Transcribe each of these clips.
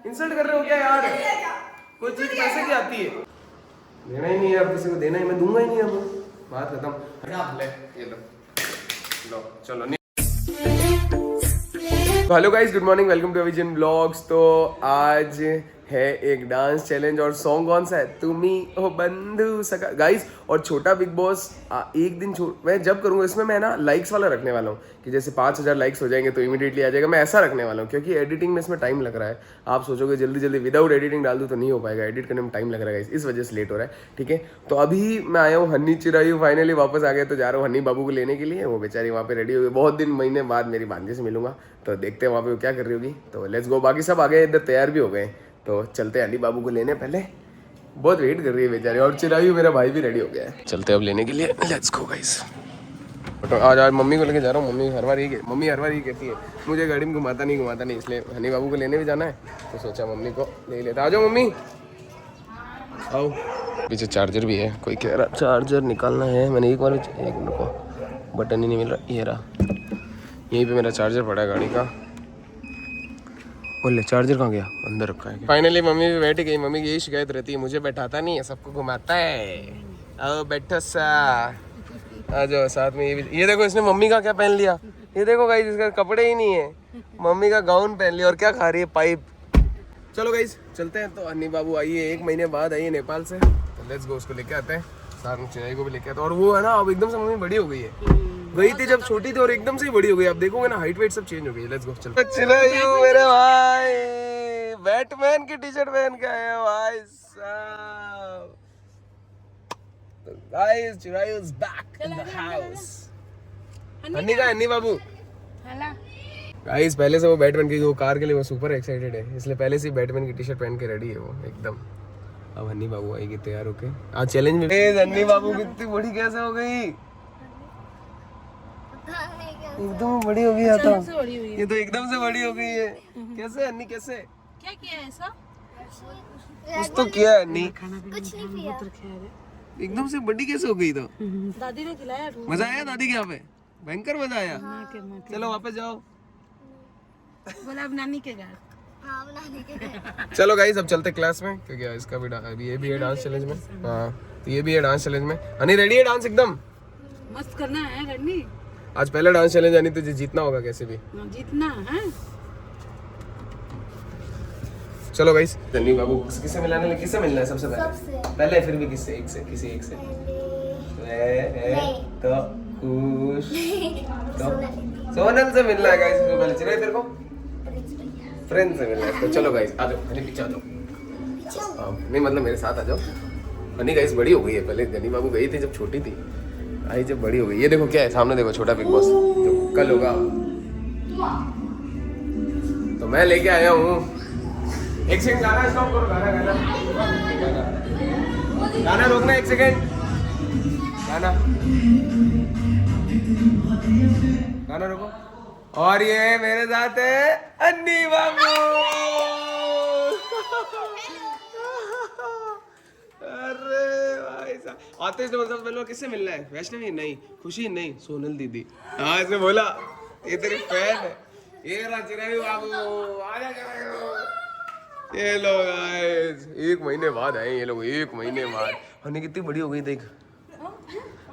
Insult कर रहे हो क्या यार? कोई चीज पैसे की आती है? देना ही नहीं है अब, किसी को देना ही, मैं दूंगा ही नहीं अब, बात खत्म। ले ये लो, लो चलो नहीं। Hello guys, good morning, welcome to Vision Blogs. तो आज है एक डांस चैलेंज और सॉन्ग कौन सा है? तुमी हो बंधु सका गाइस। और छोटा बिग बॉस एक दिन मैं जब करूँगा इसमें मैं ना लाइक्स वाला रखने वाला हूँ कि जैसे 5000 लाइक्स हो जाएंगे तो इमीडिएटली आ जाएगा। मैं ऐसा रखने वाला हूँ क्योंकि एडिटिंग में इसमें टाइम लग रहा है। आप सोचोगे जल्दी जल्दी विदाउट एडिटिंग डाल दूँ तो नहीं हो पाएगा, एडिट करने में टाइम लग रहा है, इस वजह से लेट हो रहा है। ठीक है, तो अभी मैं आया हूँ हन्नी चिरायू, फाइनली वापस आ गया। तो जा रहा हूँ हन्नी बाबू को लेने के लिए। वो बेचारी वहाँ पे रेडी हो गई, बहुत दिन महीने बाद मेरी भांजी से मिलूंगा, तो देखते हैं वहाँ पे वो क्या कर रही होगी। तो लेट्स गो। बाकी सब आ गए, इधर तैयार भी हो गए, तो चलते हैं हनी बाबू को लेने। पहले बहुत वेट कर रही है बेचारी, और चिरायू मेरा भाई भी रेडी हो गया है। चलते हैं अब लेने के लिए, लेट्स गो गाइस। तो आज मम्मी को लेके जा रहा हूँ। मम्मी हर बार यही कहती है मुझे गाड़ी में घुमाता नहीं, इसलिए हनी बाबू को लेने भी जाना है, तो सोचा मम्मी को ले लेता। आ जाओ मम्मी, आओ। पीछे चार्जर भी है, कोई कह रहा चार्जर निकालना है। मैंने एक बार बटन ही नहीं मिल रहा, ये रहा, यहीं पे मेरा चार्जर पड़ा है गाड़ी का। बोले चार्जर कहाँ गया? अंदर रखा है। फाइनली मम्मी भी बैठ गई। मम्मी की यही शिकायत रहती है, मुझे बैठाता नहीं है, सबको घुमाता है। आओ बैठो सा, आ जाओ साथ में। ये देखो इसने मम्मी का क्या पहन लिया, ये देखो गाइस, इसका कपड़े ही नहीं है, मम्मी का गाउन पहन लिया और क्या खा रही है, पाइप। चलो गाइस चलते हैं। तो अन्नी बाबू आई है, 1 महीने बाद आई है नेपाल से, तो लेट्स गो, उसको लेके आते हैं, साथ में चिराई को भी लेके आते हैं। और वो है ना, अब एकदम से मम्मी बड़ी हो गई है, गई थी जब छोटी थी और एकदम से ही बड़ी हो गई। आप देखोगे ना हाइट वेट सब चेंज हो गई। लेट्स गो चलो। चिरायू मेरे भाई बैटमैन की टी शर्ट पहन के आए भाई साहब। तो guys Chirayu is back in the house. Honey का हन्नी बाबू गाइस पहले से वो बैटमैन की वो कार के लिए वो सुपर एक्साइटेड है, इसलिए पहले से बैटमैन की टी शर्ट पहन के रेडी है वो एकदम। अब हन्नी बाबू आएगी तैयार होके आज चैलेंज में। हन्नी बाबू कितनी बड़ी कैसे हो गई? एकदम बड़ी हो गई है, तो ये तो एकदम से बड़ी हो गई है। कैसे अन्नी, कैसे क्या किया है ऐसा? कुछ तो किया है अन्नी, कुछ नहीं किया। एकदम से बड़ी कैसे हो गई? तो दादी ने खिलाया। मजा आया दादी के यहाँ पे? भयंकर मजा आया। चलो वापस जाओ। बोला अब नानी के घर। हाँ, नानी के घर। चलो गाइस अब चलते क्लास में, क्योंकि इसका भी ये भी है डांस चैलेंज में। हाँ तो ये भी है डांस चैलेंज में। हनी रेडी है डांस एकदम मस्त करना है रनी। आज पहला डांस चैलेंज यानी तुझे जीतना होगा कैसे भी। जीतना है। चलो गाइस धनी बाबू किससे मिलाने लगे? किससे मिलना है सबसे पहले? फिर भी किससे? किसी एक से तो खुश तो सोनल से मिलना है गाइस। पहले चिराई तेरे को फ्रेंड से मिलना है। तो चलो गाइस आ जाओ, हनी पीछे आ जाओ। नहीं मतलब मेरे साथ आ जाओ। हनी गाइस बड़ी हो गई है, पहले धनी बाबू गई थी जब छोटी थी, आई जब बड़ी हो गई। ये देखो क्या है सामने, देखो छोटा बिग बॉस जो कल होगा। तो मैं लेके आया हूँ। एक सेकंड गाना स्टॉप करो, गाना रोकना, 1 सेकंड गाना रोको। और ये मेरे साथ है अन्नी बाबू। अरे भाई साहब आते इसने मतलब पहले किससे मिलना है? वैष्णवी नहीं, खुशी नहीं, सोनल दीदी। हाँ इसने बोला ये तेरी फैन है। ये रहा चिरायू बाबू, आजा चिरायू। ये लोग गाइस 1 महीने बाद आए ये लोग, 1 महीने बाद। हनी कितनी बड़ी हो गई देख।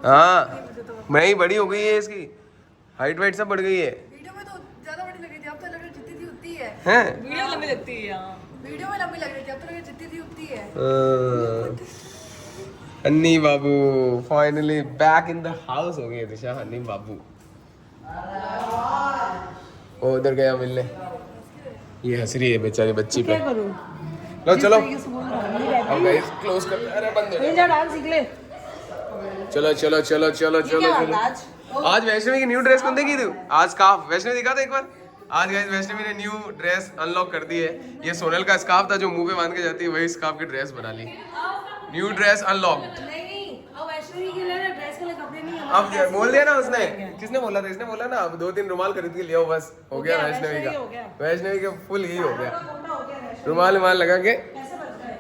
हाँ मैं ही बड़ी हो गई है, इसकी हाइट वाइट सब बढ़ गई है। वीडियो में तो ज्यादा बड़ी लग रही थी, अब तो लग रही जितनी थी उतनी है। हैं? वीडियो लंबी लगती है यार। वीडियो में लंबी लग रही थी, अब तो लग रही जितनी थी उतनी है। हन्नी बाबू finally back in the house हो गई है दिशा। हन्नी बाबू वो उधर गया मिलने, ये हंस रही है बेचारी बच्ची पे। लो चलो अब गाइस क्लोज कर। अरे बंद हो जा, डांस सीख ले। चलो चलो चलो चलो चलो चलो। आज वैष्णवी की न्यू ड्रेस कौन देखी तू? आज स्कार्फ वैष्णवी दिखा था एक बार। आज गाइस वैष्णवी ने न्यू ड्रेस अनलॉक कर दी है। ये सोनल का स्कार्फ था जो मुंह पे बांध के जाती है, वही स्कार्फ की ड्रेस बना ली। New dress unlock. नहीं अब वैष्णवी के लिए ड्रेस के लिए कपड़े नहीं है। अब बोल दिया ना उसने, किसने बोला था? इसने बोला ना अब 2-3 रुमाल खरीद के लिया, बस हो गया वैष्णवी का। वैष्णवी का फुल ही हो गया, रुमाल लगा के।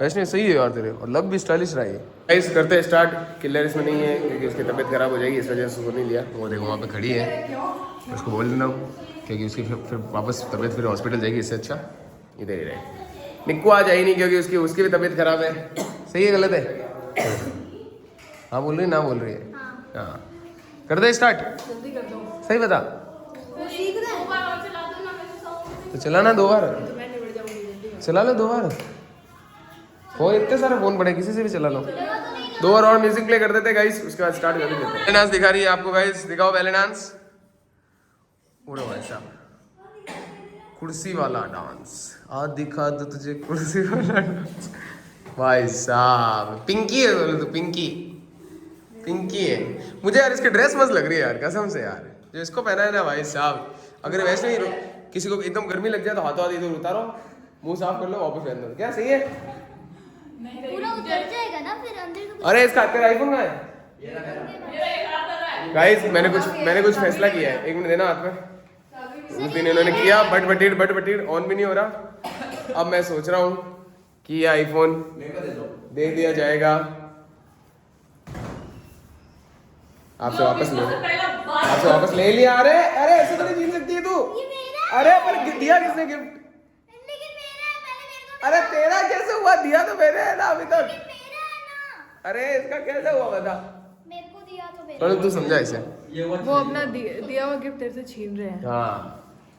वैष्णवी सही है यार तेरे, और लग भी स्टाइलिश रहा है। गाइस करते हैं स्टार्ट। किलर इसमें नहीं है क्योंकि उसकी तबीयत खराब हो जाएगी, इस वजह से उसको नहीं लिया। वो देखो वहाँ पे खड़ी है, उसको बोल देना क्योंकि उसकी फिर वापस तबीयत फिर हॉस्पिटल जाएगी, इससे अच्छा इधर ही रहे। निक्कू आज आई नहीं क्योंकि उसकी भी तबीयत खराब है। सही है गलत है? हाँ बोल रही है, ना बोल रही है? हाँ कर दे स्टार्ट, जल्दी कर दो। सही बता। वो सीख रहा है। तो चला ना 2 बार, मैं निबड़ जाऊंगी जल्दी। चला लो 2 बार। हो इतने सारे फोन पड़े, किसी से भी चला लो। 2 बार और म्यूजिक प्ले कर देते गाइस, उसके बाद स्टार्ट कर देते हैं। डांस दिखा रही है आपको गाइस, दिखाओ पहले डांस। उड़ो भाई साहब, कुर्सी वाला डांस आज दिखा दो तुझे, कुर्सी वाला डांस। भाई साहब पिंकी है, बोलो तो पिंकी, पिंकी है। मुझे यार इसकी ड्रेस मस्त लग रही है यार, कसम से यार, जो इसको पहना है ना भाई साहब। अगर वैसे ही किसी को एकदम गर्मी लग जाए तो हाथों हाथ इधर उतारो, मुंह साफ कर लो, वापस पहन दो। क्या सही है? पूरा उतर जाएगा ना फिर अंदर तो। अरे इसका तेरा आईफोन कहाँ है? गाइस मैंने कुछ फैसला किया है, 1 मिनट देना हाथ में। उस दिन इन्होंने किया बट बटीड ऑन भी नहीं हो रहा। अब मैं सोच रहा हूँ कि ये आईफोन दे दिया जाएगा, आपसे वापस ले लिया। अरे ऐसे तो नहीं छीन सकती है तू। ये मेरा है। अरे पर दिया किसने गिफ्ट? लेकिन मेरा है, पहले मेरे को अरे तेरा कैसे हुआ? दिया तो मैंने है ना अभी तक। मेरा है ना। अरे इसका कैसे हुआ बता? मेरे को दिया तो मेरे चलो तू समझा इसे। वो अपना दिया हुआ गिफ्ट तेरे से छीन रहे हैं। हाँ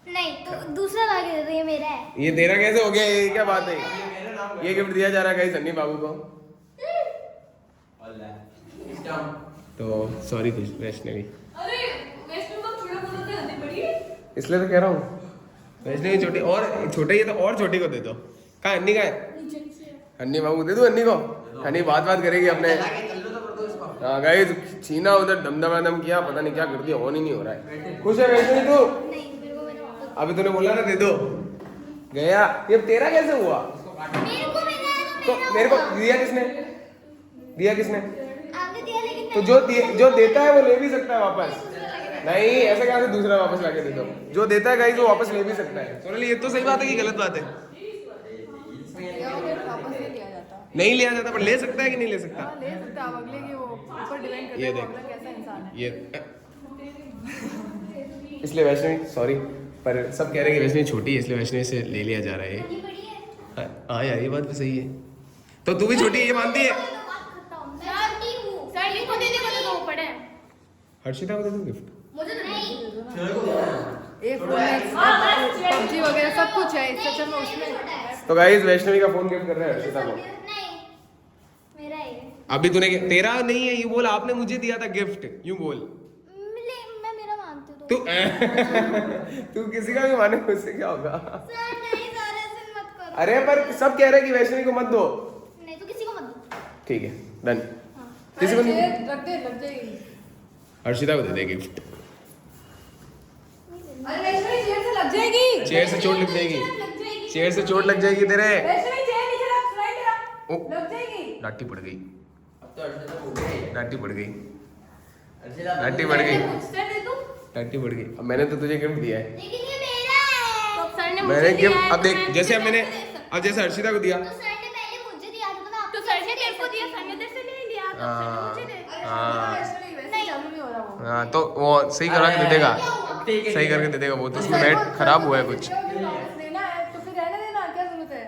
नहीं तो दूसरा लाके दे दो, ये मेरा है। ये तेरा कैसे हो गया? ये क्या बात है? ये गिफ्ट दिया जा रहा है सन्नी बाबू को। तो सॉरी वैष्णवी, अरे वैष्णव का छोटा फोन पे हंसी पड़ी है। इसलिए तो कह रहा हूँ वैष्णवी छोटी, और छोटे ही तो और छोटी को दे दो। कहाँ अन्नी का है? अन्नी बाबू दे दो, अन्नी को। अन्नी बात करेगी अपने। हाँ गाइस छीना उधर दम किया, पता नहीं क्या कर दिया, ऑन ही नहीं हो रहा है। खुश है वैष्णवी तू? नहीं मेरे को मेरा वापस। अभी तूने बोला ना दे दो, गया। ये तेरा कैसे हुआ? मेरे को मेरा है तो मेरे को दिया किसने? आगे दिया लेकिन तो जो देता है वो ले भी सकता है वापस। नहीं ऐसा क्या से दूसरा वापस लाके दे दो। जो देता है गाइस वो वापस ले भी सकता है। सोनाली ये तो सही बात है कि गलत बात है? दिया हुआ गिफ्ट वापस नहीं लिया जाता। नहीं लिया जाता, पर ले सकता है कि नहीं ले सकता? हाँ ले सकते आप, अगले के वो ऊपर डिपेंड करता ये है वो देख। अगला कैसा इंसान है। ये इसलिए वैष्णवी सॉरी, पर सब कह रहे हैं कि वैष्णवी छोटी है इसलिए वैष्णवी से ले लिया जा रहा है। ये बड़ी है। हाँ यार ये बात भी सही है। तो तू भी छोटी है ये मानती है? मैं छोटी हूँ। सर को दे दे तो ऊपर है। हर्षिता को दे दूँ गिफ्ट? मुझे नहीं। एक फोन में पबजी वगैरह सब कुछ है, इससे अच्छा मैं उसमें। तो गाइस वैष्णवी का फोन गिफ्ट कर रहे हैं हर्षिता को। नहीं मेरा है ये। अभी तूने तेरा नहीं है ये बोल, आपने मुझे दिया था गिफ्ट, यूं बोल। मैं मेरा मानती हूँ तू तू किसी का भी माने, उससे क्या होगा? सर नहीं सर ऐसे मत करो। अरे पर सब कह रहे हैं कि वैष्णवी को मत दो। नहीं तो किसी को मत दो। ठीक है डन। हाँ। किसी को नहीं? रख दे लग जाएगी। हर्षिता को दे दे गिफ्ट। अरे वैष्णवी चेयर से लग जाएगी। चेयर से चोट लग जाएगी, चेयर से चोट लग जाएगी तेरे। वैष्णवी चेयर नीचे रख, स्लाइड करा। ओ लग जाएगी। डांटी पड़ गई, अब तो अर्चना हो गई। डांटी पड़ गई, अर्चना डांटी पड़ गई, मुझसे दे दूँ। डांटी पड़ गई। अब मैंने तो तुझे गिफ्ट दिया है। लेकिन ये मेरा है। तो सर ने मैंने गिफ्ट अब देख, जैसे अब मैंने अब जैसे हर्षिता को दिया। तो सर ने पहले मुझे दिया था ना। तो सर ने तेरे को दिया, सर ने तेरे से ले लिया। तो सर ने मुझे दे दिया। हाँ वैष्णवी वैसे चालू नहीं हो रहा वो। हाँ तो वो सही करा के दे देगा, ठीक है, सही करके दे देगा। वो तो उसमें नेट खराब हुआ है कुछ। वापस लेना है तो फिर रहने देना, क्या जरूरत है?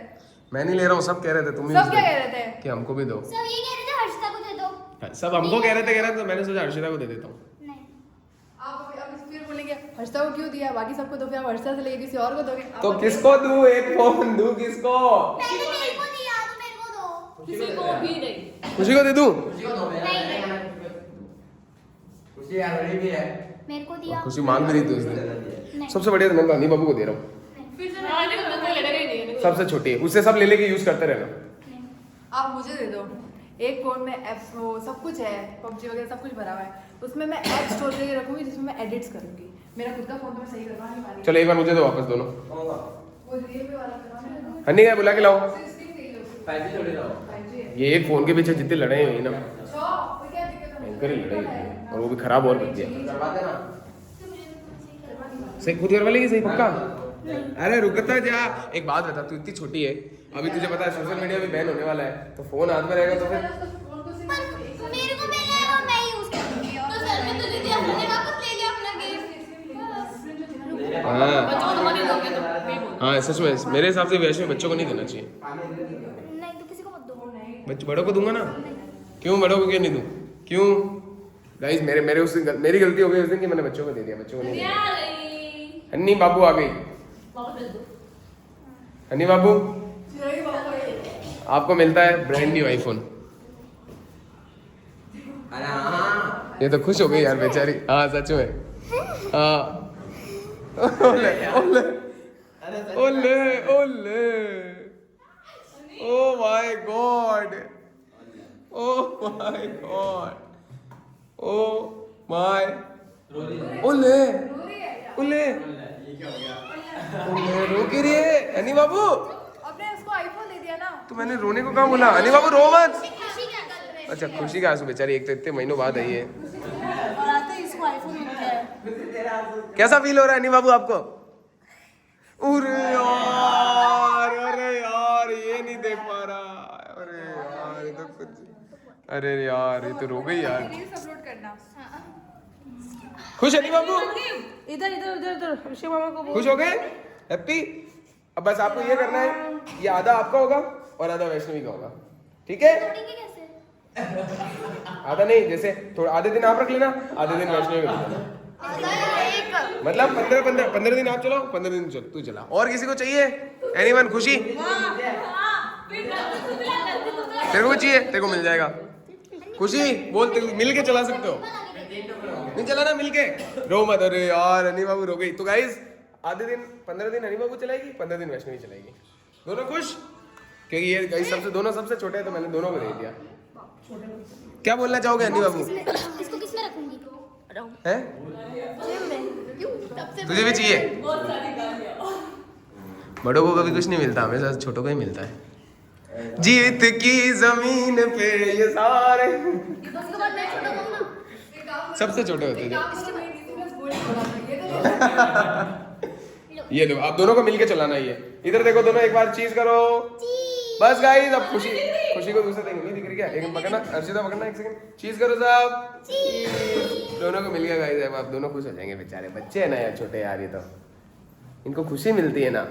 मैं नहीं ले रहा हूँ, सब कह रहे थे, तुम ही सब क्या कह रहे थे? कि हमको भी दो। सब ये कह रहे थे हर्षिता को दे दो। सब हमको कह रहे थे तो मैंने सोचा हर्षिता को दे देता हूँ। नहीं। आप अब फिर बोलेंगे हर्षिता को क्यों दिया, बाकी सबको दो, फिर आप हर्षिता से लेके किसी और को दोगे। आप तो अब- किसको दूं? एक फोन दूं किसको? पहले मेरे को दिया तो मेरे को दो। किसी को भी नहीं। खुशी को दे दूं? खुशी को दो, मेरा नहीं। नहीं। खुशी ऑलरेडी भी है। मेरे को दिया। खुशी मांग भी रही थी उसने। नहीं। सबसे बढ़िया तो मैं गांधी बाबू को दे रहा हूँ, फिर से मैं लड़ेगा ही नहीं। सबसे छोटी है, उससे सब ले लेके यूज करते रहना। नहीं। आप मुझे दे दो। एक फोन में ऐप वो सब कुछ है, पबजी वगैरह सब कुछ भरा हुआ है, उसमें मैं ऐप स्टोर करके रखूंगी जिसमें मैं एडिट्स करूंगी। मेरा खुद का फोन तो मैं सही करवा नहीं पा रही। चलो एक बार मुझे दो वापस दोनों। वो रियल वाला करवाने लगा। हन्नी का बुला के लाओ। 16 चाहिए उसको। 5G थोड़ी लाओ। 5G है। ये एक फोन के पीछे जितने लड़ाई हुई ना, कोई क्या दिक्कत है? भयंकर ही लड़ाई हुई, और वो भी खराब और कर दिया। करवा देना। सही खुद करवा लेगी? सही पक्का? अरे रुकता जा, एक बात बता, तू इतनी छोटी है, अभी तुझे पता है सोशल मीडिया भी बैन होने वाला है, तो फोन हाथ में रहेगा तो फिर पर मेरे को मिला है और मैं यूज करूंगी। तो सर ने तुझे दिया, मैंने वापस ले लिया अपना गिफ्ट। हाँ बच्चों को तो मत ही दोगे तो मैं बोल हाँ सच में मेरे हिसाब से वैसे बच्चों को नहीं देना चाहिए। नहीं तो किसी को मत दो। बड़ों को दूंगा ना। क्यों बड़ों को क्यों नहीं दूं? क्यों गाइस मेरे मेरे उस दिन मेरी गलती हो गई उस दिन कि मैंने बच्चों को दे दिया, बच्चों को नहीं दिया। हन्नी बाबू आ गई। वापस भेज दो। हन्नी बाबू आपको मिलता है ब्रांड न्यू आईफोन। अरे हाँ ये तो खुश हो गई यार बेचारी। हाँ सच में। हाँ ओले ओले ओले ओले oh my God oh my God oh my ओले ओले ओले रो के रही है हनी बाबू। अपने उसको आईफोन दे दिया ना। तो मैंने रोने को कहाँ बोला? हनी बाबू रो मत। खुशी क्या कर रहे अच्छा खुशी का आंसू बेचारी, एक तो इतने महीनों बाद आई है। और आते ही इसको आईफोन मिल गया है। कैसा फील हो रहा है हनी बाबू आपको? अरे यार ये नहीं देख पा रहा। अरे यार ये तो कुछ, अरे यार ये तो रो गई यार। रील्स अपलोड करना। खुश हनी बाबू? इधर इधर इधर इधर ऋषि मामा को बोल। खुश हो गए? हैप्पी? अब बस आपको ये करना है, ये आधा आपका होगा और आधा वैष्णवी का होगा, ठीक है? तोड़ेंगे कैसे? आधा नहीं, जैसे थोड़ा आधे दिन आप रख लेना, आधे दिन वैष्णवी का रख लेना। मतलब 15 दिन आप चलाओ, 15 दिन तू चला। और किसी को चाहिए? एनीवन? खुशी तेरे को चाहिए? तेरे को मिल जाएगा। खुशी बोल, मिल के चला सकते हो। नहीं चलाना मिल के, रो मत। अरे यार हनी बाबू रो गई। तो गाइस आधे दिन 15 दिन हनी बाबू चलाएगी, 15 दिन वैष्णवी चलाएगी। दोनों खुश? क्योंकि ये गाइस दोनों सबसे छोटे हैं तो मैंने दोनों को दे दिया। क्या बोलना चाहोगे हनी बाबू? इसको किसमें रखूंगी? हैं? क्यों? सबसे तुझे भी चाहिए? बड़ों को कभी कुछ नहीं मिलता, हमेशा छोटों को ही मिलता है। जीत की जमीन पे ये सारे उसके बाद मैं छोटा कहूँ ना। सबसे छोटे होते हैं। लो। ये लो आप दोनों को मिलके चलाना ही है। इधर देखो दोनों एक बार चीज करो। बस गाइस अब खुशी खुशी को दूसरे देंगे, नहीं दिख रही क्या? एक पकड़ना, अर्शिता पकड़ना, एक सेकंड। चीज करो साहब। दोनों को मिल गया गाइस। अब आप दोनों खुश हो जाएंगे। बेचारे बच्चे हैं ना यार, छोटे यार, ये तो इनको खुशी मिलती है ना।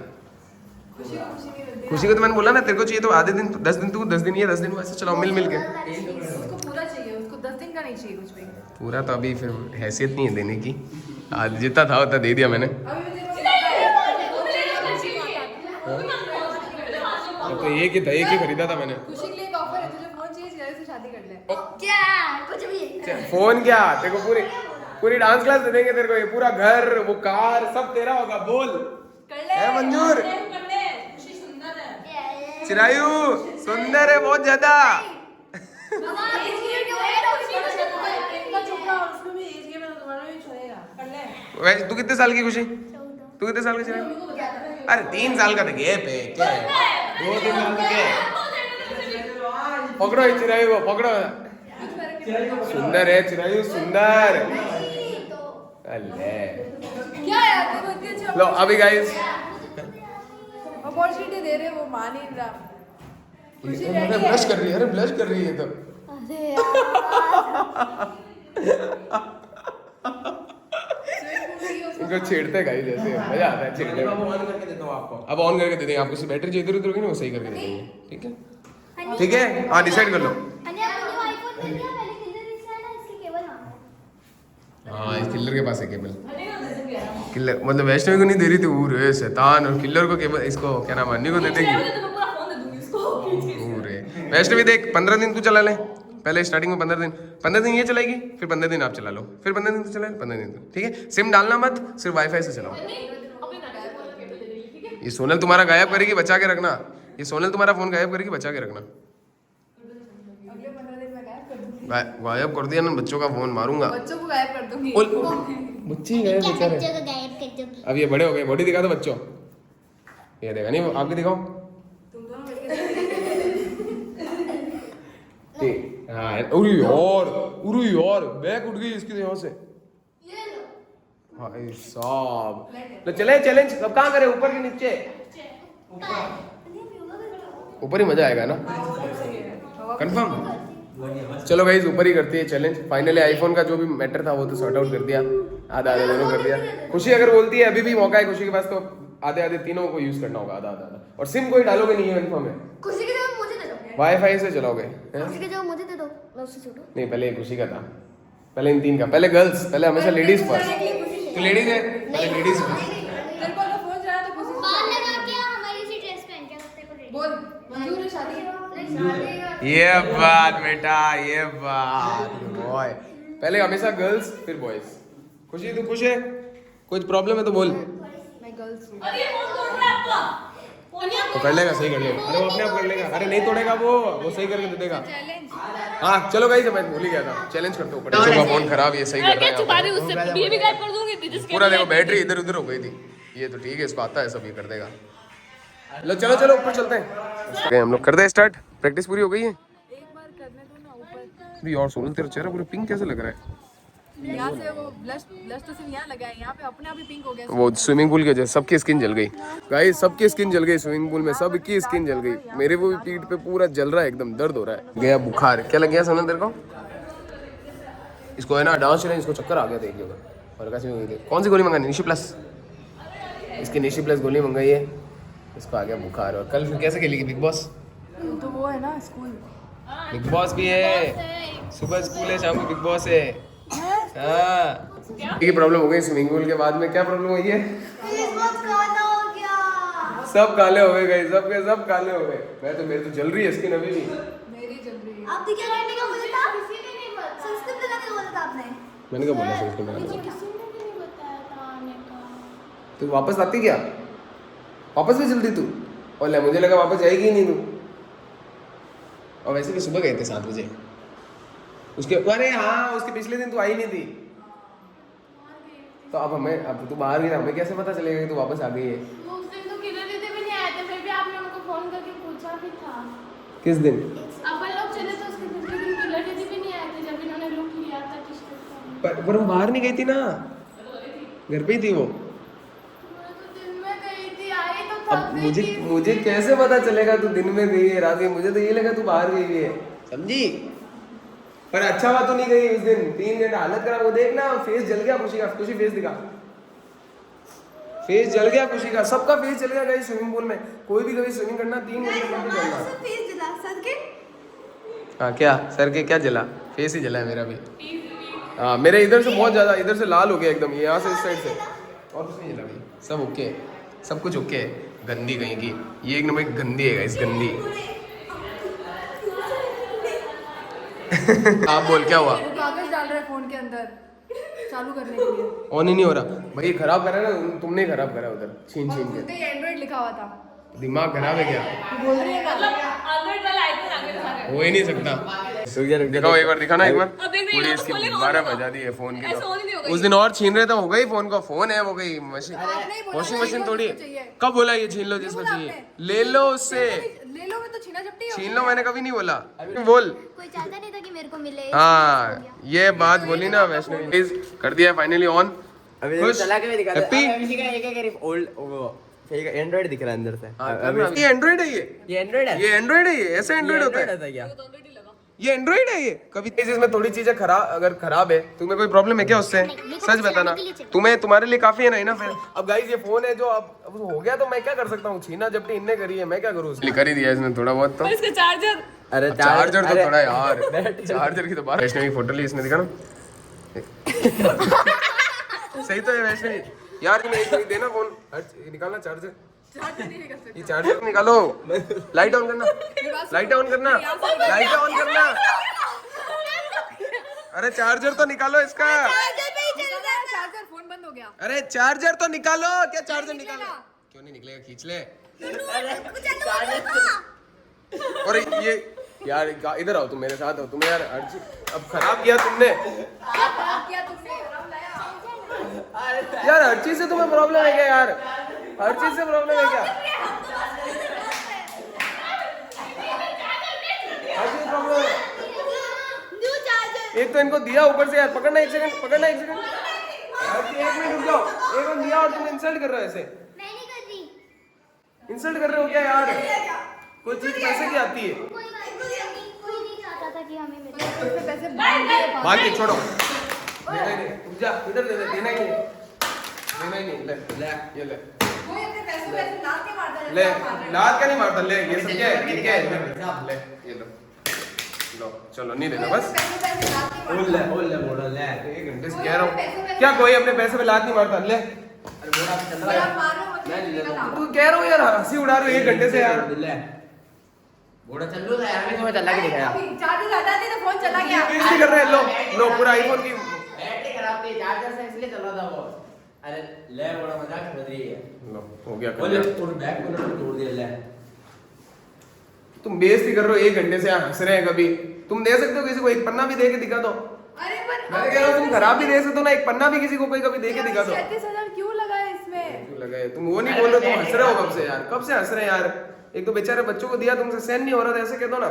खुशी को तो मैंने बोला ना, तेरे को चाहिए तो आधे दिन 10 दिन तू, 10 दिन ये, 10 दिन वैसे चलाओ मिल मिल के। उसको पूरा चाहिए, उसको 10 दिन का नहीं चाहिए कुछ भी। पूरा तो अभी फिर हैसियत नहीं है देने की। आज जितना था उतना दे दिया मैंने। अभी मुझे अब तो एक ही खरीदा था मैंने। खुशी के लिए एक ऑफर है, तुझे फोन चाहिए, जिया से शादी कर ले। क्या? कुछ भी। फोन क्या, तेरे को पूरी डांस क्लास दे देंगे तेरे को। ये पूरा घर, वो कार सब तेरा होगा। बोल कर ले। है मंजूर? कर ले। खुशी सुंदर है। चिरायु सुंदर है बहुत ज्यादा। तू कितने साल की खुशी? तू कितने साल की चिरायु? अरे 3 साल का तो गैप है, क्या है? 2-3 साल का क्या है? पकड़ो ये चिरायु को, पकड़ो। सुंदर है चिरायु, सुंदर। अल्ले क्या यार, देखो इतनी अच्छी लो अभी गाइस अपॉर्चुनिटी दे रहे, वो मान ही नहीं रहा। खुशी अरे रेडी ब्लश है। कर रही है, अरे ब्लश कर रही है तो। अरे यार। इनको छेड़ते गाइस, जैसे मजा आता है छेड़ने में। ऑन करके देता हूँ आपको। अब ऑन करके दे देंगे आपको। बैटरी जो इधर उधर होगी ना वो सही करके दे देंगे, ठीक है? ठीक है हाँ, डिसाइड कर लो। हनी आपको न्यू आईफोन मिल गया, पहले किलर इसका है ना, इसके केबल मांगा। हाँ इस किलर के पास है केबल। किलर मतलब वैष्णवी को नहीं दे रही थी, रे शैतान। और किलर को केबल, इसको क्या नाम, अन्नी को दे देगी। वैष्णवी देख 15 दिन तू चला ले। पहले स्टार्टिंग में 15 दिन ये चलाएगी, फिर 15 दिन आप चला लो, फिर 15 दिन तू चला ले, 15 दिन तू, ठीक है? सिम डालना मत, सिर्फ वाईफाई से चलाओ। ये सोनल तुम्हारा गायब करेगी, बचा के रखना। ये सोनल तुम्हारा फोन गायब करेगी, बचा के रखना। अगले 15 दिन में गायब कर दूंगी। गायब कर दिया ना बच्चों का फोन, मारूंगा। बच्चों को गायब कर दूंगी। बच्चे ही गायब क्या बेचारे। बच्चों को गायब कर दोगी? अब ये बड़े हो गए, बॉडी दिखा दो बच्चों। ये देखा नहीं, आपके दिखाओ। तुम दोनों मिलके ठीक हाँ। उरी यार बैक उठ गई इसकी यहाँ से। ये लो। भाई साहब तो चले चैलेंज अब कहाँ करे, ऊपर के नीचे? ऊपर ही मजा आएगा ना, कंफर्म? चलो गाइस ऊपर ही करती है चैलेंज। फाइनली आईफोन का जो भी मैटर था वो तो सॉर्ट आउट कर दिया, आधा आधा दोनों कर दिया। खुशी अगर बोलती है अभी भी मौका है खुशी के पास, तो आधे आधे तीनों को यूज करना होगा, आधा आधा। और सिम कोई डालोगे नहीं है इन्फॉर्म है, खुशी की जगह मुझे दे दो। वाईफाई से चलाओगे हैं? खुशी की जगह मुझे दे दो, मैं उससे छूटूं। नहीं पहले खुशी का था, पहले इन तीन का, पहले गर्ल्स, पहले हमेशा लेडीज फर्स्ट। तो लेडीज है, पहले लेडीज फर्स्ट। तेरे को अगर फोन चलाया तो खुशी से बाल लगा के हमारी सी ड्रेस पहन के सकते को रेडी बोल मंजूर है शादी? ये बात बेटा, ये बात बॉय, पहले हमेशा गर्ल्स फिर बॉयज। खुशी तू खुश है? कुछ प्रॉब्लम है तो बोल। मैं गर्ल्स हूँ। तो कर लेगा, सही कर लेगा। अरे वो अपने आप कर लेगा, अरे नहीं तोड़ेगा वो सही करके दे देगा। हाँ चलो गाइस, मैं भूल ही गया था, चैलेंज करते हो। बच्चों का फोन खराब, ये सही कर रहा है। उससे ये भी गायब कर दूंगी जिसके पूरा देखो बैटरी इधर उधर हो गई थी, ये तो ठीक है, इसको आता है सब, ये कर देगा। लो चलो चलो ऊपर चलते हैं, हम लोग कर दे स्टार्ट। प्रैक्टिस पूरी हो गई है? एक बार करने दो ना ऊपर। भी और सोनल तेरा चेहरा पूरा पिंक कैसे लग रहा है? यहाँ से वो ब्लश तो सिर्फ यहाँ लगा है, यहाँ पे अपने आप ही पिंक हो गया। वो स्विमिंग पूल के जैसे सबकी स्किन जल गई गाइस, सबकी स्किन जल गई स्विमिंग पूल में, सबकी स्किन जल गई। मेरे वो भी पीठ पे पूरा जल रहा है, एकदम दर्द हो रहा है। गया बुखार, क्या लग गया सोनल तेरे को? इसको है ना डांस चलेंज, इसको चक्कर आ गया था एक जगह, और कैसे हो गई थी। कौन सी गोली मंगाई? निशी प्लस, इसकी निशी प्लस गोली मंगाई है, इसको आ गया बुखार। और कल फिर कैसे खेलेगी बिग बॉस? तो वो है ना स्कूल, बिग बॉस भी है, सुबह स्कूल है, शाम को बिग बॉस है। हाँ ये प्रॉब्लम हो गई स्विमिंग पूल के बाद में। क्या प्रॉब्लम हुई है? सब काले हो गए गाइस, सब के सब काले हो गए। मैं तो, मेरी तो जल रही है स्किन अभी भी। मेरी जल रही है। आपने क्या करने का बोला था? किसी ने नहीं बताया। सनस्क्रीन लगाने का बोला था आपने। मैंने क्या बोला सनस्क्रीन लगाने मुझे का? किसी ने भी नहीं बताया था आने का। तू वापस आती क्या? वापस भी जल्दी तू? और मुझे लगा वापस जाएगी ही नहीं तू। और वैसे भी सुबह गए थे 7 बजे उसके, अरे हाँ उसके पिछले दिन तू आई नहीं थी, तो अब हमें, अब तू बाहर गई, हमें कैसे पता चलेगा कि तू वापस आ गई है? वो उस दिन तो किलर दीदी भी नहीं आए थे, फिर भी आपने उनको फोन करके पूछा भी था। किस दिन? अपन लोग चले तो उसके दूसरे दिन किलर दीदी भी नहीं आए थे जब इन्होंने लुक लिया था टी-शर्ट का। पर वो बाहर नहीं गई थी ना, घर पे ही थी वो। मैं तो दिन में गई थी, आई तो अब तब मुझे कैसे पता चलेगा तू दिन में गई है रात गई? मुझे तो ये लगा तू बाहर गई है, समझी? पर अच्छा बात तो नहीं गई उस दिन, 3 घंटा हालत खराब। वो देखना फेस जल गया खुशी का, खुशी फेस दिखा, फेस जल गया खुशी का, सबका फेस जल गया गाइस स्विमिंग पूल में। कोई भी कभी स्विमिंग करना 3 घंटे कंप्लीट करना। फेस जला सर के। हाँ क्या सर के क्या जला? फेस ही जला है मेरा भी। हाँ मेरे इधर से बहुत ज्यादा, इधर से लाल हो गया एकदम, ये यहाँ से इस साइड से, और कुछ नहीं जला भाई, सब ओके, सब कुछ ओके है। गंदी कहीं की, ये एक नंबर की गंदी है गाइस, गंदी। आप बोल क्या हुआ? वो कागज डाल रहे फोन के अंदर चालू करने के लिए। ऑन ही नहीं हो रहा भाई, खराब करा ना तुमने, खराब करा उधर छीन छीन के। उसपे एंड्रॉइड लिखा हुआ था। दिमाग खराब है क्या? बोल रही है एंड्रॉइड वाला आईफोन आगे दिखा रहा है। हो ही नहीं सकता। दिखाओ एक बार, दिखाना एक बार। अब देख रही पूरी है, इसकी खोलेगा, 12 खोलेगा। बजा दी है फोन की ऐसे ऑन ही नहीं तो। होगा उस ये। दिन और छीन रहे थे, हो गई फोन का, फोन है वो गई मशीन, आपने ही बोला वॉशिंग ना, मशीन ये थोड़ी मुझे चाहिए। कब बोला ये छीन लो जिसको बोला चाहिए? आपने। ले लो उससे, ले लो, मैं तो छीना झपटी छीन लो, मैंने कभी नहीं बोला। बोल। कोई चाहता नहीं था कि मेरे को मिले। हाँ ये बात बोली ना वैष्णवी, कर दिया फाइनली ऑन। अभी खुश? चला के भी दिखा दे। Happy? अभी इसी का एक ओल्ड वो फेक एंड्रॉइड दिख रहा है अंदर से। ये एंड्रॉइड है, ये एंड्रॉइड है। ये एंड्रॉइड है, ये ऐसा एंड्रॉइड होता है? क्या? ये एंड्रॉइड है ये? कभी इसमें थोड़ी चीजें खराब, अगर खराब है तुम्हें कोई प्रॉब्लम है क्या उससे? सच बताना, तुम्हें तुम्हारे लिए काफी है ना इनफ है। अब गाइस ये फोन है जो अब हो गया, तो मैं क्या कर सकता हूँ? छीना जबकि इनने करी है, मैं क्या करूँ? कर ही दिया इसने थोड़ा बहुत तो। और इसका चार्जर अरे चार्जर तो थोड़ा यार, चार्जर की तो बात। वैष्णवी की फोटो ली इसने, दिखा ना। सही तो है वैष्णवी यार, तुम्हें एक देना फोन, निकालना चार्जर, ये चार्जर निकालो, लाइट ऑन करना, लाइट ऑन करना, लाइट ऑन करना। अरे चार्जर तो निकालो इसका, चार्जर, फोन बंद हो गया। अरे चार्जर तो निकालो। क्या चार्जर निकालो? क्यों नहीं निकलेगा? खींच ले। और ये यार इधर आओ, तुम मेरे साथ आओ, तुम्हें यार हर चीज अब खराब किया तुमने यार, हर चीज से तुम्हें प्रॉब्लम है क्या यार? हर चीज से प्रॉब्लम है क्या? हर चीज प्रॉब्लम है। एक तो इनको दिया ऊपर से यार, पकड़ना एक सेकंड, पकड़ना एक सेकंड, 1 मिनट रुक जाओ। एक मिनट दिया और तुम इंसल्ट कर रहे हो ऐसे, मैं नहीं कर रही। इंसल्ट कर रहे हो क्या यार? कोई चीज कैसे की आती है? कोई नहीं चाहता था कि हमें मिले। पर उसमें पैसे बांट बाकी छोड़ो, देना ही नहीं, रुक जा, इधर दे दे, देना ही नहीं, देना ही नहीं, ले ले ये ले कोई अपने पैसों पे ऐसे लात के मारता है, ले, जैसे आप मार रहे हो। लात का नहीं मारता, ले ये सब क्या है, ये क्या है, ले ये लो, चलो नहीं देना बस। पैसों पे ऐसे लात के बोल मारता ले, बोल ले, बोल ले। 1 घंटे से कह रहा हूँ, क्या कोई अपने पैसे पे लात नहीं मारता, ले अरे बोला आप चल है। रहा आप मार रहे हो, मतलब मैं नहीं निकल लेता। आओ। तू कह रहा हूँ यार, हंसी उड़ा रहे हो 1 घंटे से यार। ले। बोला चल लो यार, मैं तुम्हें चला के दिखाया। अभी चार्जर हटा दी तो फोन चला गया। बेइज्जती कर रहे हैं, लो पूरा आईफोन की बैटरी खराब थी, चार्जर से इसलिए चल रहा था वो। अरे ले, बड़ा मजाक कर रही है। लो हो गया बोले कर तूने बैग को ना तोड़ दिया, ले। तुम बेइज्जती कर रहे हो 1 घंटे से यहाँ हंस रहे हैं कभी। तुम दे सकते हो किसी को, एक पन्ना भी दे के दिखा दो। अरे पर मैं कह रहा हूँ तुम खराब भी दे सकते हो ना, एक पन्ना भी किसी को कोई कभी दे के दिखा दो। 37,000 क्यों लगा है इसमें? क्यों लगा है? तुम वो नहीं बोल रहे, तुम हंस रहे हो कब से यार, कब से हंस रहे हैं यार। एक तो बेचारे बच्चों को दिया, तुमसे सहन नहीं हो रहा था, ऐसे कह दो ना।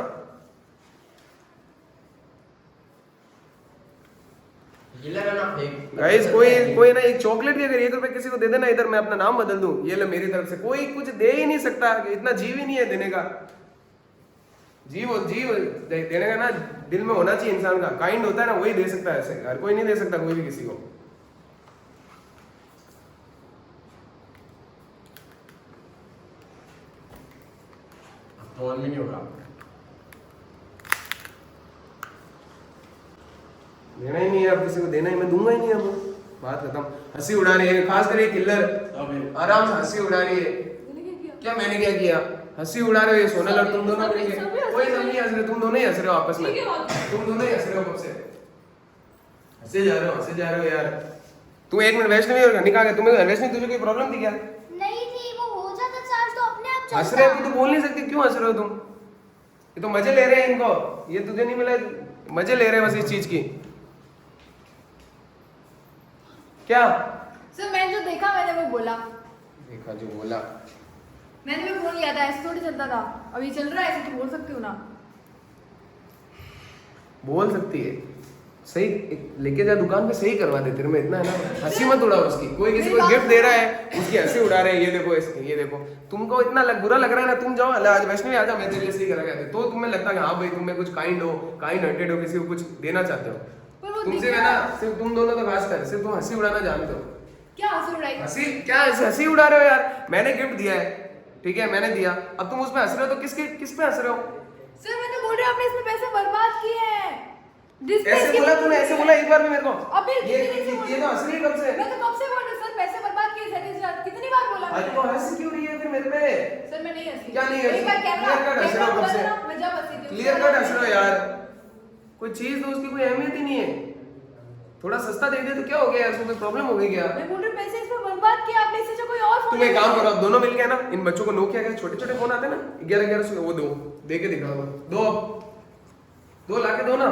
गिला ना फेंक। गाइस कोई ना एक चॉकलेट भी अगर 1 रुपए किसी को दे देना, इधर मैं अपना नाम बदल दूं, ये ले मेरी तरफ से। कोई कुछ दे ही नहीं सकता, इतना जीव ही नहीं है देने का। जीव देने का ना दिल में होना चाहिए इंसान का, काइंड होता है ना, वही दे सकता है, ऐसे हर कोई नहीं दे सकता कोई भी किसी को। फोन में नहीं होगा। देना ही नहीं है अब किसी को, देना ही मैं दूंगा ही नहीं अब, बात खत्म। हंसी उड़ा रही है, खास कर ये किल्लर आराम से हंसी उड़ा रही है। क्या मैंने क्या किया? हंसी उड़ा रहे हो ये सोनल और तुम दोनों मिलके। कोई सब नहीं हंस रहे, तुम दोनों ही हंस रहे हो आपस में, तुम दोनों ही हंस रहे हो कब से, हंसे जा रहे हो यार। तू 1 मिनट वैष्णवी और घनी कहाँ गए? तुम्हें वैष्णवी तुझे कोई प्रॉब्लम थी क्या? नहीं थी, वो हो जाता चार्ज तो अपने आप हंस चलता। रहे हो तो बोल नहीं सकती, क्यों हंस रहे हो तुम? ये तो मजे ले रहे हैं इनको, ये तुझे नहीं मिला, मजे ले रहे हैं बस इस चीज की। क्या सर मैंने जो देखा मैंने वो बोला, देखा जो बोला? मैंने भी फोन लिया था, ऐसे थोड़ी चलता था। अभी चल रहा है ऐसे, तो बोल सकती हूँ ना। बोल सकती है, सही लेके जा दुकान पे, सही करवा दे। तेरे में इतना है ना, हंसी मत उड़ाओ उसकी। कोई किसी को गिफ्ट दे रहा है, उसकी हंसी उड़ा रहे हैं, ये देखो ये देखो। तुमको इतना बुरा लग रहा है ना, तुम जाओ आज वैष्णवी आ जाओ, मैं तेरे लिए सही करा गया तो तुम्हें लगता है कि हाँ भाई तुम्हें कुछ काइंड हार्टेड हो, किसी को कुछ देना चाहते हो। पर वो तुमसे दिख है रहा ना, सिर्फ तुम दोनों तो खास कर, सिर्फ तुम हंसी उड़ाना जानते हो। क्या हंसी उड़ाई? हंसी क्या, हंसी उड़ा रहे हो यार। मैंने गिफ्ट दिया है, ठीक है, मैंने दिया, अब तुम उस पे हंस रहे हो, तो किस पे हंस रहे हो? सर मैं तो बोल रही हूँ आपने इसमें पैसे बर्बाद किए हैं। डिस्प्ले ऐसे की- बोला तूने, ऐसे बोला एक बार भी मेरे को। अबे ये कितनी बार ये तो हंस रही है कब से। मैं तो कब से बोल रही हूँ सर, पैसे बर्बाद किए 37,000 कितनी बार बोला आज मैंने? तो हंस क्यों रही है फिर मेरे पे? सर मैं नहीं हंसी। क्या नहीं हंसी? एक बार कैमरा Clear cut हंस रहे हो कब से? मैं जब हंसी थी क्लियर कट हंस रहे हो यार। कोई चीज तो उसकी कोई अहमियत ही नहीं है। थोड़ा सस्ता दे दे तो क्या हो गया, इसमें कोई प्रॉब्लम हो गई क्या? मैं बोल रही हूँ पैसे इसमें बर्बाद किए आपने, इससे जो कोई और फोन तुम एक काम करो, अब दोनों मिलके ना इन बच्चों को नोकिया के छोटे छोटे फोन आते हैं ना 1100 वो दे के दिखाओ। दो लाके दो ना।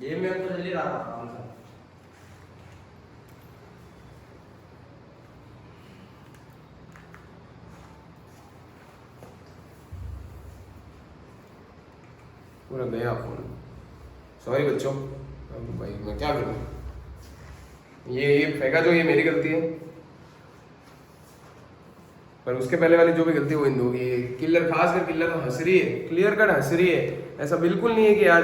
ये मैं तो चल ही रहा था काम से। पूरा गया फोन। सॉरी बच्चों, अब भाई मैं क्या करूं? ये फेंका जो, ये मेरी गलती है, पर उसके पहले वाली जो भी गलती है वो इन दो की है। किलर, खास कर किलर तो हंस रही है, क्लियर कट हंस रही है। ऐसा बिल्कुल नहीं है कि यार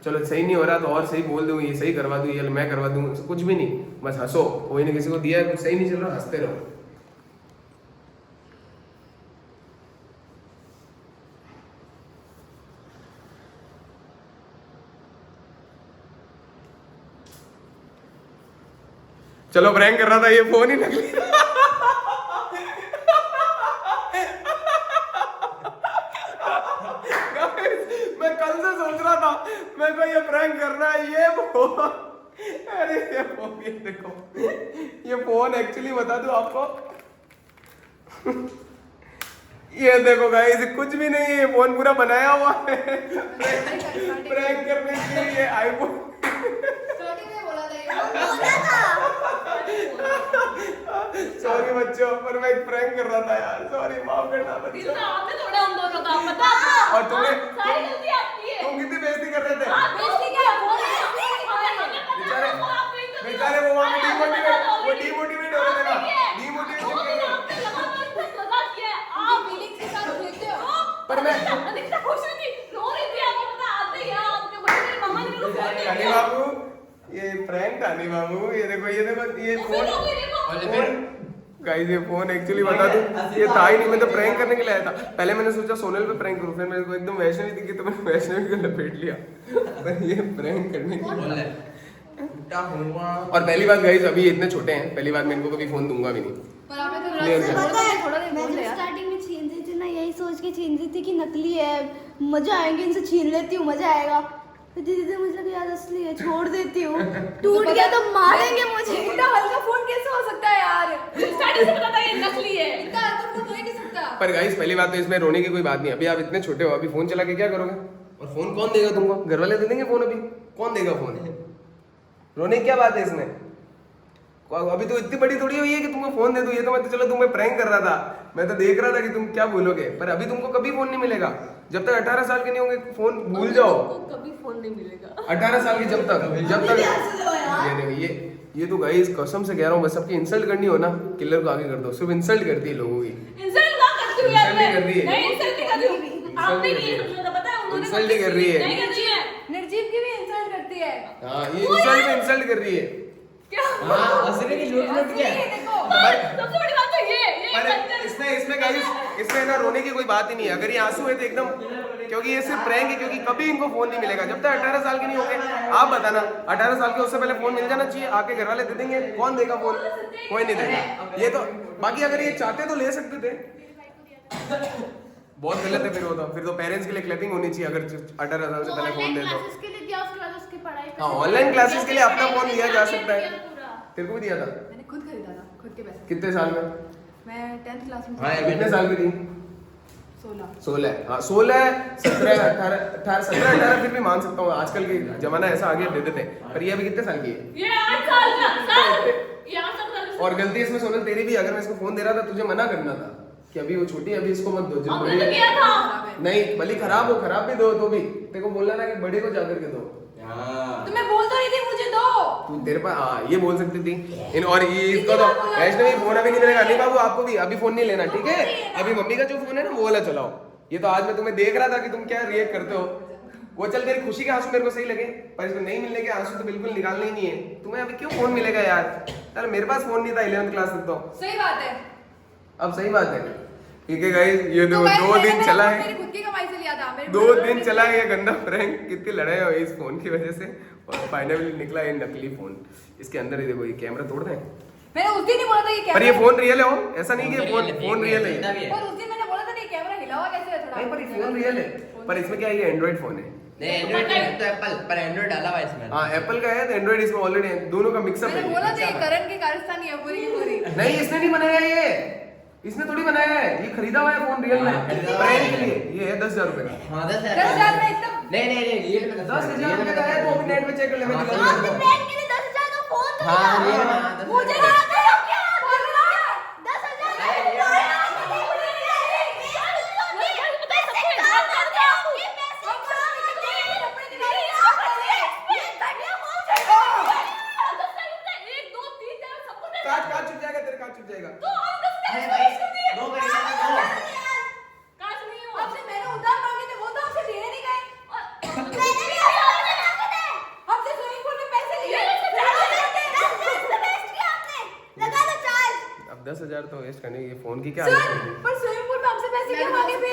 चलो सही नहीं हो रहा तो और सही बोल दूं, ये सही करवा दूं, ये मैं करवा दूं, कुछ भी नहीं, बस हंसो। कोई ने किसी को दिया है, कुछ सही नहीं चल रहा, हंसते रहो। चलो प्रैंक कर रहा था, ये फोन ही नकली मैं कल से सोच रहा था मैं को ये प्रैंक करना है। ये फोन, अरे ये फोन, ये देखो, ये फोन एक्चुअली बता दूं आपको ये देखो गाइस, कुछ भी नहीं है, ये फोन पूरा बनाया हुआ है प्रैंक करने के लिए। आईफोन सॉरी बच्चों, पर मैं एक प्रैंक कर रहा था यार, सॉरी माफ करना बच्चों। इसमें आपने थोड़ा हम दोनों का पता। और तुमने सारी गलती आपकी है। तुम कितनी बेइज्जती कर रहे थे बेइज्जती क्या बोल रहे हैं? बेचारे, बेचारे वो वहां पे डिमोटिवेट हो रहे थे ना, डिमोटिवेशन कर रहे थे। पर मैं खुश हुई थी, रो ये प्रैंक था नहीं बाबू, ये देखो ये फिर हो गई देखो। फोन गाइस, ये फोन एक्चुअली बता दूं ये था ही नहीं, मैं तो प्रैंक करने के लिए आया था। पहले मैंने सोचा सोनल पे प्रैंक करूं, फिर मेरे को एकदम वैष्णवी दिखी तो मैंने वैष्णवी को लपेट लिया। पर ये प्रैंक करने के लिए। और पहली बात गाइस, अभी इतने छोटे हैं, पहली बात मैं इनको कभी फोन दूंगा भी नहीं। पर आपने तो Clear कर। थोड़ा देर बोल मैं लिया। स्टार्टिंग में छीन रही थी ना, यही सोच के छीन रही थी कि नकली है, मजा आएंगे, इनसे छीन लेती हूँ, मजा आएगा। फिर धीरे धीरे मुझे लगा यार असली है, छोड़ देती हूँ। टूट गया तो मारेंगे मुझे। इतना हल्का फोन कैसे हो सकता है यार? स्टार्टिंग से पता था ये नकली है। इतना हल्का फोन हो ही नहीं सकता। पर गाइस पहली बात तो इसमें रोने की कोई बात नहीं। अभी आप इतने छोटे हो, अभी फोन चला के क्या करोगे? और फोन कौन देगा तुमको? घर वाले दे देंगे फोन? अभी कौन देगा फोन? रोने की क्या बात है इसमें? अभी तो इतनी बड़ी थोड़ी हुई है कि तुमको फोन दे दूं। ये तो मैं तो चलो तुम्हें प्रैंक कर रहा था, मैं तो देख रहा था कि तुम क्या बोलोगे। पर अभी तुमको कभी फोन नहीं मिलेगा जब तक 18 साल के नहीं होंगे। फोन भूल जाओ, कभी फोन नहीं मिलेगा। 18 साल की जब तक ये देखो, ये तो गाइस कसम से कह रहा हूँ, बस सबकी इंसल्ट करनी हो ना, किलर को आगे कर दो। सिर्फ इंसल्ट करती है लोगों की। इंसल्ट ना करती हूँ यार इंसल्ट नहीं मैं। कर रही है। नहीं इंसल्ट नहीं कर रही हूँ। आपने नहीं मुझे पता है, उन्होंने इंसल्ट नहीं कर रही है। नहीं कर रही है। निर्जीव की भी इंसल्ट करती है। हाँ, ये इंसल्ट पे इंसल्ट कर रही है। क्या? हाँ असली की लूट लूट के। ये देखो। सबसे बड़ी बात तो ये पर करते हैं। इसमें गाइस, इसमें ना रोने की कोई बात ही नहीं है। अगर ये आंसू है तो एकदम, क्योंकि ये सिर्फ प्रैंक है, क्योंकि कभी इनको फोन नहीं मिलेगा जब तक 18 साल के नहीं होंगे। आप बताना, 18 साल के उससे पहले फोन मिल जाना चाहिए। आपके घर वाले दे देंगे? कौन देगा फोन? कोई नहीं देगा। ये तो बाकी अगर ये चाहते तो ले सकते थे। बहुत गलत है फिर तो पेरेंट्स के लिए क्लैपिंग होनी चाहिए अगर 18 साल से पहले फोन दे दो। क्लासेस के लिए दिया, उसके बाद उसकी पढ़ाई हाँ, ऑनलाइन क्लासेस के लिए अपना फोन दिया जा सकता है। पूरा। तेरे को भी दिया था? मैंने खुद खरीदा था, खुद के पैसे। कितने साल में? मैं 10th क्लास में हाँ, थी। कितने साल की थी? 16। 16। हाँ 16, 17, 18, 17, 18 फिर भी मान सकता हूँ। आजकल के जमाना ऐसा आगे दे देते हैं। पर ये अभी कितने साल की है? ये 8 साल का साल। ये 8 साल का। और गलती इसमें सोनल तेरी भी, अगर मैं इसको फोन दे रहा था तुझे मना करना था कि अभी वो छोटी है, अभी इसको मत दो। जब हमने बड़ी तो किया था। नहीं, भले खराब हो, खराब भी दो तो भी तेरे को बोलना ना कि बड़े को जाकर के दो। तो मैं बोल तो रही थी मुझे दो। तू तेरे पास हाँ ये बोल सकती थी। और ये इसको तो वैष्णवी फोन अभी नहीं मिलेगा। नहीं बाबू, आपको भी अभी फोन नहीं लेना, ठीक है? अभी मम्मी का जो फोन है ना वो वाला चलाओ। ये तो आज मैं तुम्हें देख रहा था कि तुम क्या रिएक्ट करते हो। वो चल तेरी खुशी के आंसू मेरे को सही लगे, पर इसमें नहीं मिलने के आंसू तो बिल्कुल निकालने ही नहीं है। तुम्हें अभी क्यों फोन मिलेगा यार? यार मेरे पास फोन नहीं था 11th क्लास तक तो। सही बात है। अब सही बात है, ठीक है गाइस। ये तो देखो 2 दिन चला मेरी है, खुद की कमाई से लिया था। 2 दिन चला है ये गंदा प्रैंक। कितनी लड़ाई हुई इस फोन की वजह से, और फाइनली निकला ये नकली फोन। इसके अंदर ही देखो, ये कैमरा तोड़ दें। मैंने उस दिन ही बोला था ये पर ये कैमरा, फोन रियल है, हो ऐसा नहीं कि फोन रियल है। और उस दिन मैंने बोला था नहीं कैमरा हिला हुआ कैसे है थोड़ा। नहीं, पर ये फोन रियल है। पर इसमें क्या है, ये एंड्रॉइड फोन है। नहीं एंड्रॉइड तो एप्पल, पर एंड्रॉइड डाला हुआ है इसमें। हाँ एप्पल का है तो एंड्रॉइड इसमें ऑलरेडी है, दोनों का मिक्सअप मैंने है। बोला था ये करण के कारस्तानी है पूरी की पूरी। नहीं, इसने नहीं बनाया ये, इसने थोड़ी बनाया है। ये खरीदा हुआ है फोन रियल में, हाँ, खरीदा हुआ प्रैंक है। के लिए। ये है 10,000 रुपए का। हाँ 10,000 में एकदम। नहीं रियल में 10,000 रुपए का है, तो अभी नेट पे चेक कर ले। मैं हाँ, दिखा आपने दूंगा। प्रैंक के लिए 10,000 का फोन तो हाँ लिया। रियल में मुझे हाँ करो क्या? बोलो क्या? 10,000 का अरे, फोन लिया। काट चुप जाएगा, तेरे काट चुप जाएगा। अरे भाई 2 महीने में 2 आपसे मैंने उधार मांगे थे, वो तो आपसे देने नहीं गए। आपसे स्विमिंग पूल में पैसे लिए। अब 10,000 तो वेस्ट करने की, फोन की क्या सर, हालत है? पर स्विमिंग पूल में आपसे पैसे क्यों मांगे फिर?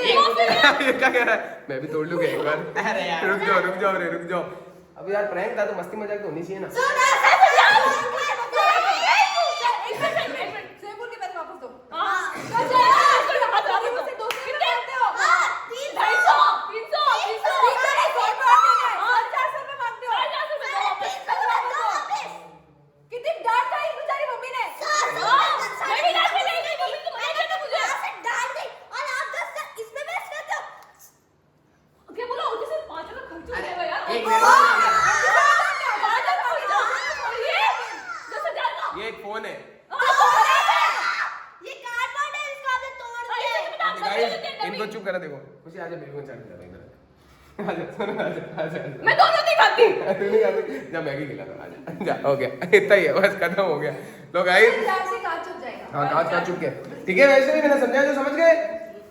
ये क्या कह रहा है? मैं भी तोड़ लूंगा एक बार। अरे यार। रुक जाओ रे, रुक जाओ। अब यार प्रैंक था तो मस्ती मजाक तो होनी चाहिए ना। स्विमिंग पूल के पैसे वापस दो। आप मुझसे 200 रुपए मांगते हो। 400 रुपए मांगते हो। कितनी डांट खाई बेचारी मम्मी ने। एक मिनट ये एक फोन है। ये कार्डबोर्ड है, इसको आपने तोड़ दिया। गाइस इनको चुप करा। देखो खुशी आजा, बिल्कुल चाट जा इधर आजा, सुन आजा। मैं दोनों नहीं खाती। तू नहीं खाती? जा मैगी खिला दो, आजा जा। हो गया, इतना ही है बस, खत्म हो गया। लो गाइस, प्यार से काट चुप जाएगा। हाँ काट चुप के, ठीक है। वैसे भी मैंने समझाया जो समझ गए।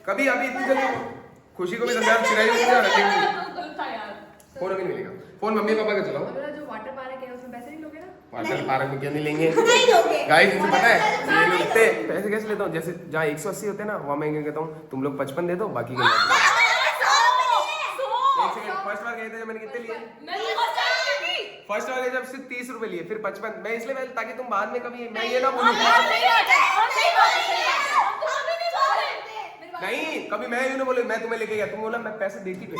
कभी अभी इतनी जल्दी खुशी को भी समझा, चिराई को गलत था यार। फोन अभी नहीं मिलेगा। फोन मम्मी पापा का चलाओ। और जो वाटर पार्क है उसमें पैसे नहीं वाटर पार्क में क्यों नहीं लेंगे नहीं दोगे गाइस इनको पता है ये लोग इतने पैसे कैसे लेता हूँ जैसे जहाँ 180 होते हैं ना वहाँ मैं क्या कहता हूँ तुम लोग 55 दे दो बाकी का एक सेकंड फर्स्ट बार गए थे जब मैंने कितने लिए फर्स्ट बार गए जब सिर्फ 30 रुपए लिए फिर 55 मैं इसलिए मैं ताकि तुम बाद में कभी मैं ये ना बोलूँ नहीं कभी मैं यूँ ना बोलूँ मैं तुम्हें लेके गया तुम बोला मैं पैसे देती पे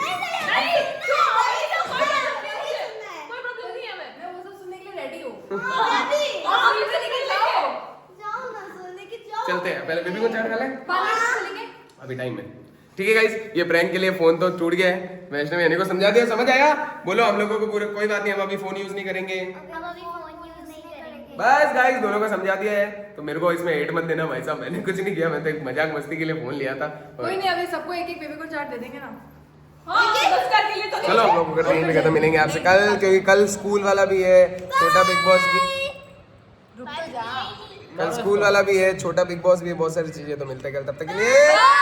मैं वो सब सुनने के लिए रेडी हूँ जाओ ना सोने की जाओ चलते हैं पहले बेबी को चाट खा लें 5 मिनट चलेंगे अभी टाइम है ठीक है गाइस ये प्रैंक के लिए फोन तो टूट गया है वैष्णव यानी को समझा दिया समझ आया बोलो हम लोगों को पूरे कोई बात नहीं हम अभी फोन यूज नहीं करेंगे हम अभी फोन यूज नहीं करेंगे बस गाइस दोनों को समझा दिया है तो मेरे को इसमें हेट मत देना भाई साहब मैंने कुछ नहीं किया मैं तो एक मजाक मस्ती के लिए फोन लिया था कोई नहीं अभी सबको एक बेबी को चाट दे देंगे ना चलो हम लोग करते हैं कहते मिलेंगे आपसे कल क्योंकि कल स्कूल वाला भी है छोटा बिग बॉस भी रुक तो जा कल स्कूल वाला भी है छोटा बिग बॉस भी है बहुत सारी चीजें तो मिलते हैं कल तब तक के लिए